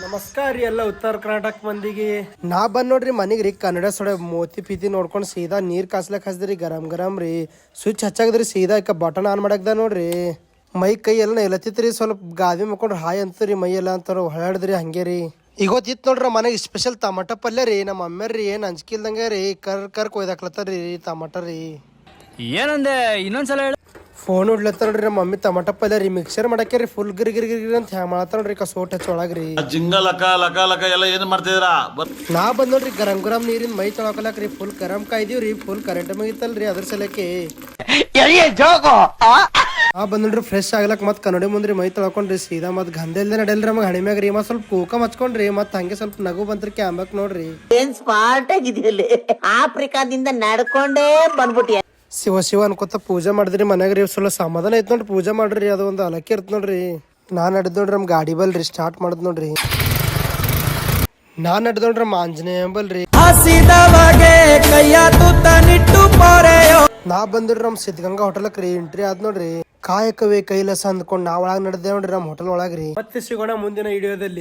ನಮಸ್ಕಾರ ರೀ ಎಲ್ಲ ಉತ್ತರ ಕರ್ನಾಟಕ ಮಂದಿಗೆ. ನಾ ಬಂದ್ ನೋಡ್ರಿ ಮನಿಗ್ ರೀ ಕನ್ನಡ ಸೊಡೆ ಮೋತಿ ಪೀತಿ ನೋಡ್ಕೊಂಡ್ ಸೀದಾ ನೀರ್ ಕಾಸ್ಲಕ್ ಹಚ್ದ್ರಿ ಗರಂ ಗರಂ ರೀ. ಸ್ವಿಚ್ ಹಚ್ಚಾಕದ್ರಿ ಸೀದಾ ಈಗ ಬಟನ್ ಆನ್ ಮಾಡಕ್ದ ನೋಡ್ರಿ. ಮೈ ಕೈ ಎಲ್ಲ ನೆಲತಿತ್ರಿ, ಸ್ವಲ್ಪ ಗಾದಿ ಮುಕ್ಕೊಂಡ್ರಿ ಹಾಯ್ ಅಂತರಿ ಮೈ ಎಲ್ಲ ಅಂತಾರ ಹೊಳಾಡ್ದ್ರಿ ಹಂಗೆ ರೀ. ಇವತ್ತಿತ್ತು ನೋಡ್ರಿ ಮನೆಗೆ ಸ್ಪೆಷಲ್ ಟಮಾಟ ಪಲ್ಯ ರೀ. ನಮ್ಮ ಅಮ್ಮ್ಯಾರ ರೀ ಏನ್ ಅಂಜಿಕಿಲ್ದಂಗ ರೀ ಕರ್ ಕೊಯ್ದಾಕ್ಲತ್ತಾರ ರೀ ಟಮಾಟ ರೀ. ಏನಂದೆ ಇನ್ನೊಂದ್ಸಲ ಹೇಳ. ಫೋನ್ ಉಡ್ಲತ್ತ ನೋಡ್ರಿ ನಮ್ಮ ಮಮ್ಮಿ ಟಮಾಟ ಪಲ್ಯ ರೀ ಮಿಕ್ಸರ್ ಮಾಡಕ್ಕೆ ರೀ ಫುಲ್ ಗಿರ್ ಗಿರ್ ಗಿರ್ ಅಂತ ಹ್ಯಾ ಮಾಡತ್ತ ನೋಡ್ರಿ ಕಸೋಟ್ ಹಚ್ಚೊಳಗ್ರಿ. ಜಿಂಗ ಲಕ ಲಕ ಲಕ ಎಲ್ಲ ಏನ್ ಮಾಡ್ತಿದ್ರಾ? ನಾ ಬಂದ್ ನೋಡ್ರಿ ಗರಂ ಗರಂ ನೀರಿನ ಮೈ ತೊಳಕಲಕ್ರಿ ಫುಲ್ ಗರಂ ಕಾಯ್ದೀವ್ರಿ ಫುಲ್ ಕರೆಂಟ್ ಮುಗಿತಲ್ರಿ ಅದ್ರ ಸಲಕ್ಕೆ ಆ ಬಂದ್ ನೋಡ್ರಿ ಫ್ರೆಶ್ ಆಗ್ಲಕ್ ಮತ್ ಕನ್ನಡಿ ಮುಂದ್ರಿ ಮೈ ತೊಳ್ಕೊಂಡ್ರಿ ಸೀದಾ ಮತ್ ಗಂಧ ಇಲ್ದೆ ನಡೆಯಲ್ರಿ ನಮಗ್ ಹಣಿಮ್ಯಾಗ್ರಿ. ಮತ್ ಸ್ವಲ್ಪ ಕೂಕ ಹಚ್ಕೊಂಡ್ರಿ ಮತ್ ಹಂಗೆ ಸ್ವಲ್ಪ ನಗು ಬಂತ್ರಿ ಕ್ಯಾಂಬಕ್ ನೋಡ್ರಿ. ಏನ್ ಸ್ಮಾರ್ಟ್ ಆಗಿದೆಯಲ್ಲಿ ಆಫ್ರಿಕಾದಿಂದ ನಡ್ಕೊಂಡೇ ಬಂದ್ಬಿಟ್ಟಿ. ಶಿವ ಶಿವ ಅನ್ಕೋತ ಪೂಜೆ ಮಾಡಿದ್ರಿ ಮನ್ಯಾಗ್ರಿ. ಸ್ವಲ್ಪ ಸಮಾಧಾನ ಐತ್ ನೋಡ್ರಿ ಪೂಜೆ ಮಾಡ್ರಿ. ಅದು ಒಂದು ಅಲಕ್ಕಿ ಇರ್ತ ನೋಡ್ರಿ. ನಾನ್ ನಡ್ದ್ ನೋಡ್ರಿ ನಮ್ ಗಾಡಿ ಬಲ್ರಿ ಸ್ಟಾರ್ಟ್ ಮಾಡದ್ ನೋಡ್ರಿ. ನಾನ್ ನಡ್ದ್ ನೋಡ್ರಿ ಆಂಜನೇಯ ಬಲ್ರಿ. ನಾ ಬಂದ್ರಿ ನಮ್ ಸಿದ್ಧಗಂಗಾ ಹೋಟೆಲ್ಕ್ ರೀ ಎಂಟ್ರಿ ಆದ್ ನೋಡ್ರಿ. ಕಾಯಕವೇ ಕೈಲಾಸ ಅಂದ್ಕೊಂಡ್ ನಾ ಒಳಗ್ ನಡ್ದೆ ನೋಡ್ರಿ ನಮ್ ಹೋಟೆಲ್ ಒಳಗ್ರಿ. ಮತ್ತೆ ಸಿಗೋಣ ಮುಂದಿನ ವಿಡಿಯೋದಲ್ಲಿ.